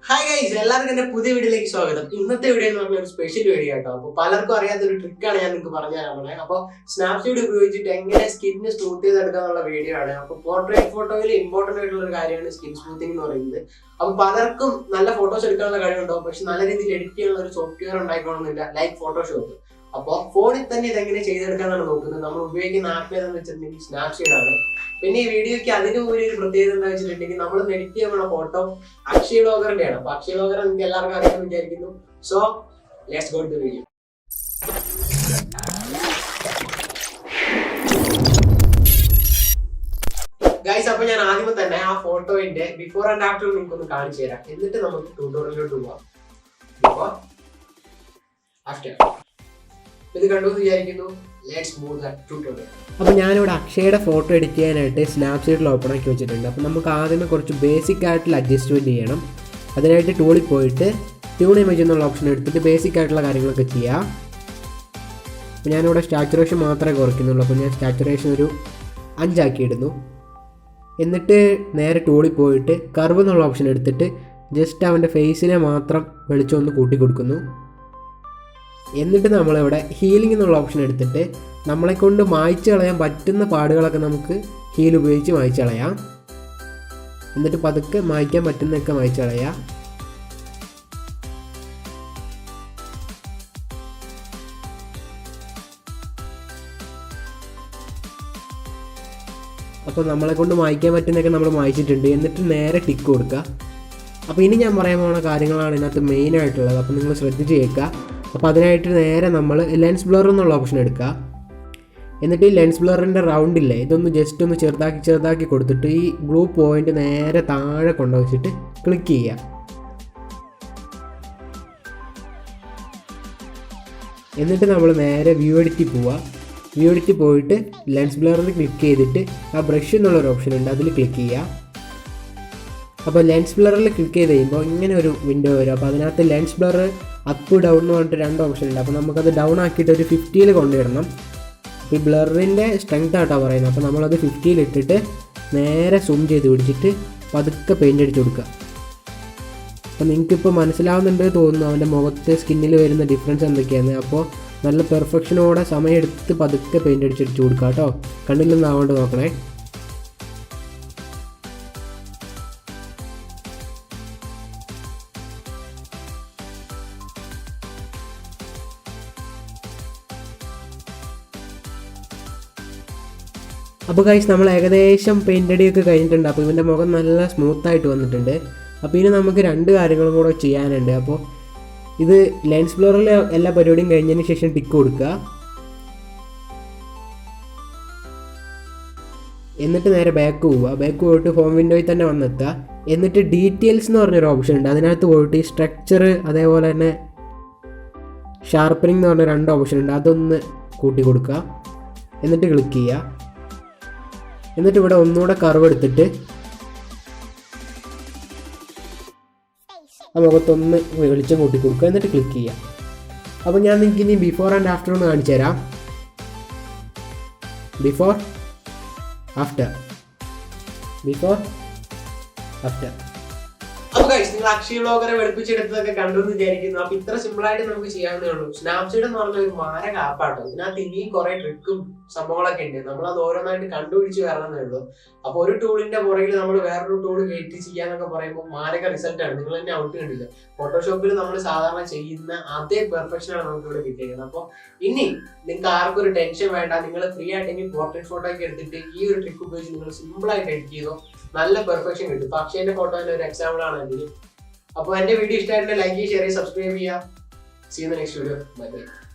Hi guys, എല്ലാവർക്കും എൻ്റെ പുതിയ വീഡിയോയിലേക്ക് സ്വാഗതം. ഇന്നത്തെ വീഡിയോ എന്ന് പറഞ്ഞാൽ ഒരു സ്പെഷ്യൽ വീഡിയോ ആട്ടോ. അപ്പോൾ പലർക്കും അറിയാത്ത ഒരു ട്രിക്കാണ് ഞാൻ നിങ്ങൾക്ക് പറഞ്ഞു തരാൻ. അപ്പോൾ സ്നാപ്സീഡ് ഉപയോഗിച്ചിട്ട് എങ്ങനെ സ്കിന്ന് സ്മൂത്ത് ചെയ്തെടുക്കുക എന്നുള്ള വീഡിയോ ആണ്. അപ്പോൾ പോർട്രേറ്റ് ഫോട്ടോയിൽ ഇമ്പോർട്ടന്റ് ആയിട്ടുള്ള ഒരു കാര്യമാണ് സ്കിൻ സ്മൂത്തിങ് എന്ന് പറയുന്നത്. അപ്പോൾ പലർക്കും നല്ല ഫോട്ടോസ് എടുക്കാനുള്ള കഴിവുണ്ടാവും, പക്ഷെ നല്ല രീതിയിൽ എഡിറ്റ് ചെയ്യാനുള്ള ഒരു സോഫ്റ്റ്വെയർ ഉണ്ടായിക്കോണമെന്നില്ല, ലൈക്ക് ഫോട്ടോഷോപ്പ്. അപ്പോൾ ഫോണിൽ തന്നെ ഇതെങ്ങനെ ചെയ്തെടുക്കാനാണ് നോക്കുന്നത്. നമ്മൾ ഉപയോഗിക്കുന്ന ആപ്പ് ഏതെന്ന് വെച്ചിട്ടുണ്ടെങ്കിൽ സ്നാപ്സീഡ് ആണ്. പിന്നെ ഈ വീഡിയോയ്ക്ക് അതിന് ഒരു പ്രത്യേകത എന്താ വെച്ചിട്ടുണ്ടെങ്കിൽ നമ്മൾ എഡിറ്റ് ചെയ്യുന്ന ഫോട്ടോ അക്ഷയ് വ്ലോഗറിന്റെ ആണ്. അപ്പൊ അക്ഷയ് വ്ലോഗർ നിങ്ങൾക്ക് എല്ലാവർക്കും അറിയാമെന്ന് വിചാരിക്കുന്നു. So let's go to video. Guys, അപ്പൊ ഞാൻ ആദ്യമേ തന്നെ ആ ഫോട്ടോയിന്റെ ബിഫോർ ആൻഡ് ആഫ്റ്റർ നിങ്ങൾക്ക് ഒന്ന് കാണിച്ചു തരാം, എന്നിട്ട് നമുക്ക് ട്യൂട്ടോറിയലിലോട്ട് പോവാം. ബിഫോർ ആഫ്റ്റർ ഇത് കണ്ടു വിചാരിക്കുന്നു. Let's move the tutorial. അപ്പോൾ ഞാനിവിടെ അക്ഷയുടെ ഫോട്ടോ എഡിറ്റ് ചെയ്യാനായിട്ട് സ്നാപ്സീഡിൽ ഓപ്പൺ ആക്കി വെച്ചിട്ടുണ്ട്. അപ്പോൾ നമുക്ക് ആദ്യമേ കുറച്ച് ബേസിക് ആയിട്ടുള്ള അഡ്ജസ്റ്റ്മെൻറ്റ് ചെയ്യണം. അതിനായിട്ട് ടൂളിൽ പോയിട്ട് ട്യൂൺ ഇമേജ് എന്നുള്ള ഓപ്ഷൻ എടുത്തിട്ട് ബേസിക് ആയിട്ടുള്ള കാര്യങ്ങളൊക്കെ ചെയ്യാം. അപ്പോൾ ഞാനിവിടെ സാച്ചുറേഷൻ മാത്രമേ കുറയ്ക്കുന്നുള്ളൂ. അപ്പോൾ ഞാൻ സാച്ചുറേഷൻ ഒരു 5 ആക്കിയിടുന്നു. എന്നിട്ട് നേരെ ടൂളിൽ പോയിട്ട് കർവ് എന്നുള്ള ഓപ്ഷൻ എടുത്തിട്ട് ജസ്റ്റ് അവൻ്റെ ഫേസിനെ മാത്രം വെളിച്ചം ഒന്ന് കൂട്ടി കൊടുക്കുന്നു. എന്നിട്ട് നമ്മളിവിടെ ഹീലിംഗ് എന്നുള്ള ഓപ്ഷൻ എടുത്തിട്ട് നമ്മളെക്കൊണ്ട് മായ്ച്ചു കളയാൻ പറ്റുന്ന പാടുകളൊക്കെ നമുക്ക് ഹീൽ ഉപയോഗിച്ച് മായ്ച്ചു കളയാം. എന്നിട്ട് പതുക്കെ മായ്ക്കാൻ പറ്റുന്നതൊക്കെ മായ്ച്ചു കളയാം. അപ്പോൾ നമ്മളെക്കൊണ്ട് മായ്ക്കാൻ പറ്റുന്നതൊക്കെ നമ്മൾ മായ്ച്ചിട്ടുണ്ട്. എന്നിട്ട് നേരെ ടിക്ക് കൊടുക്കുക. അപ്പോൾ ഇനി ഞാൻ പറയാൻ പോകുന്ന കാര്യങ്ങളാണ് ഇതിനകത്ത് മെയിനായിട്ടുള്ളത്. അപ്പോൾ നിങ്ങൾ ശ്രദ്ധിച്ച് കേൾക്കുക. അപ്പോൾ അതിനായിട്ട് നേരെ നമ്മൾ ലെൻസ് ബ്ലർ എന്നുള്ള ഓപ്ഷൻ എടുക്കുക. എന്നിട്ട് ഈ ലെൻസ് ബ്ലറിൻ്റെ റൗണ്ടില്ലേ, ഇതൊന്ന് ജസ്റ്റ് ഒന്ന് ചെറുതാക്കി കൊടുത്തിട്ട് ഈ ബ്ലൂ പോയിൻ്റ് നേരെ താഴെ കൊണ്ടുവച്ചിട്ട് ക്ലിക്ക് ചെയ്യുക. എന്നിട്ട് നമ്മൾ നേരെ വ്യൂ എഡിറ്റിൽ പോവുക. വ്യൂ എഡിറ്റിൽ പോയിട്ട് ലെൻസ് ബ്ലറിൽ ക്ലിക്ക് ചെയ്തിട്ട് ആ ബ്രഷ് എന്നുള്ളൊരു ഓപ്ഷൻ ഉണ്ട്, അതിൽ ക്ലിക്ക് ചെയ്യുക. അപ്പോൾ ലെൻസ് ബ്ലറിൽ ക്ലിക്ക് ചെയ്ത് കഴിയുമ്പോൾ ഇങ്ങനെ ഒരു വിൻഡോ വരും. അപ്പോൾ അതിനകത്ത് ലെൻസ് ബ്ലർ അപ്പ് ഡൗൺ എന്ന് പറഞ്ഞിട്ട് 2 ഓപ്ഷൻ ഉണ്ട്. അപ്പോൾ നമുക്കത് ഡൗൺ ആക്കിയിട്ട് ഒരു 50 കൊണ്ടുവരണം. ഈ ബ്ലറിൻ്റെ സ്ട്രെങ്ത് ആയിട്ടാണ് പറയുന്നത്. അപ്പോൾ നമ്മളത് 50 ഇട്ടിട്ട് നേരെ സൂം ചെയ്ത് പിടിച്ചിട്ട് പതുക്കെ പെയിൻ്റ് അടിച്ച് കൊടുക്കുക. അപ്പോൾ നിങ്ങൾക്കിപ്പോൾ മനസ്സിലാവുന്നുണ്ട് തോന്നുന്നു അവൻ്റെ മുഖത്ത് സ്കിന്നിൽ വരുന്ന ഡിഫറൻസ് എന്തൊക്കെയാണ്. അപ്പോൾ നല്ല പെർഫെക്ഷനോടെ സമയമെടുത്ത് പതുക്കെ പെയിൻ്റ് അടിച്ചടിച്ച് കൊടുക്കുക കേട്ടോ. കണ്ണിലൊന്നും ആവാണ്ട് നോക്കണേ. അപ്പോൾ ഗൈസ്, നമ്മൾ ഏകദേശം പെയിൻ്റ് അടിയൊക്കെ കഴിഞ്ഞിട്ടുണ്ട്. അപ്പോൾ ഇവൻ്റെ മുഖം നല്ല സ്മൂത്തായിട്ട് വന്നിട്ടുണ്ട്. അപ്പോൾ ഇനി നമുക്ക് 2 കാര്യങ്ങളും കൂടെ ചെയ്യാനുണ്ട്. അപ്പോൾ ഇത് ലെൻസ് ബ്ലറിൽ എല്ലാ പരിപാടിയും കഴിഞ്ഞതിന് ശേഷം ടിക്ക് കൊടുക്കുക. എന്നിട്ട് നേരെ ബാക്ക് പോവുക. ബാക്ക് പോയിട്ട് ഹോം വിൻഡോയിൽ തന്നെ വന്നെത്തുക. എന്നിട്ട് ഡീറ്റെയിൽസ് എന്ന് പറഞ്ഞൊരു ഓപ്ഷൻ ഉണ്ട്, അതിനകത്ത് പോയിട്ട് ഈ സ്ട്രക്ചർ അതേപോലെ തന്നെ ഷാർപ്പനിങ് എന്ന് പറഞ്ഞ 2 ഓപ്ഷൻ ഉണ്ട്, അതൊന്ന് കൂട്ടി കൊടുക്കുക. എന്നിട്ട് ക്ലിക്ക് ചെയ്യുക. എന്നിട്ട് ഇവിടെ ഒന്നുകൂടെ കർവ് എടുത്തിട്ട് ആ മുഖത്തൊന്ന് വെളിച്ചം കൂട്ടി കൊടുക്കുക. എന്നിട്ട് ക്ലിക്ക് ചെയ്യുക. അപ്പോൾ ഞാൻ നിങ്ങൾക്ക് ഇനി ബിഫോർ ആൻഡ് ആഫ്റ്റർ ഒന്ന് കാണിച്ചു തരാം. Before after. അപ്പോൾ ഗൈസ്, നിങ്ങൾ അക്ഷയ് വ്ലോഗറെ വെളുപ്പിച്ചെടുത്തതൊക്കെ കണ്ടു എന്ന് വിചാരിക്കുന്നു. അപ്പോൾ ഇത്ര സിമ്പിളായിട്ട് നമുക്ക് ചെയ്യാവുന്നേ ഉള്ളൂ. സ്നാപ്സീഡ് എന്ന് പറഞ്ഞ ഒരു മാരക ആപ്പാട്ടോ. ഇതിനകത്ത് ഇനിയും കുറെ ട്രിക്കും സംഭവങ്ങളൊക്കെ ഉണ്ട്. നമ്മളത് ഓരോന്നായിട്ട് കണ്ടുപിടിച്ച് വരണമെന്നേ ഉള്ളൂ. അപ്പോൾ ഒരു ടൂളിന്റെ പുറകിൽ നമ്മൾ വേറൊരു ടൂൾ കയറ്റി ചെയ്യാന്നൊക്കെ പറയുമ്പോൾ മാരക റിസൾട്ടാണ്. നിങ്ങൾ തന്നെ ഔട്ട് കണ്ടില്ല. ഫോട്ടോഷോപ്പിൽ നമ്മൾ സാധാരണ ചെയ്യുന്ന അതേ പെർഫെക്ഷനാണ് നമുക്ക് ഇവിടെ കിട്ടിയിരിക്കുന്നത്. അപ്പോൾ ഇനി നിങ്ങൾക്ക് ആർക്കും ഒരു ടെൻഷൻ വേണ്ട. നിങ്ങൾ ഫ്രീ ആയിട്ടെങ്കിൽ പോർട്രേറ്റ് ഫോട്ടോ ഒക്കെ എടുത്തിട്ട് ഈ ഒരു ട്രിക്ക് ഉപയോഗിച്ച് നിങ്ങൾ സിമ്പിളായിട്ട് എഡിറ്റ് ചെയ്തോ, നല്ല പെർഫെക്ഷൻ കിട്ടും. ഇപ്പൊ അക്ഷയന്റെ ഫോട്ടോന്റെ ഒരു എക്സാമ്പിൾ ആണ് ഇതിൽ. അപ്പോൾ എന്റെ വീഡിയോ ഇഷ്ടമായിട്ടുണ്ടെങ്കിൽ ലൈക്ക് ചെയ്യുക, ഷെയർ ചെയ്യുക, സബ്സ്ക്രൈബ് ചെയ്യുക. See you in the next video. Bye bye.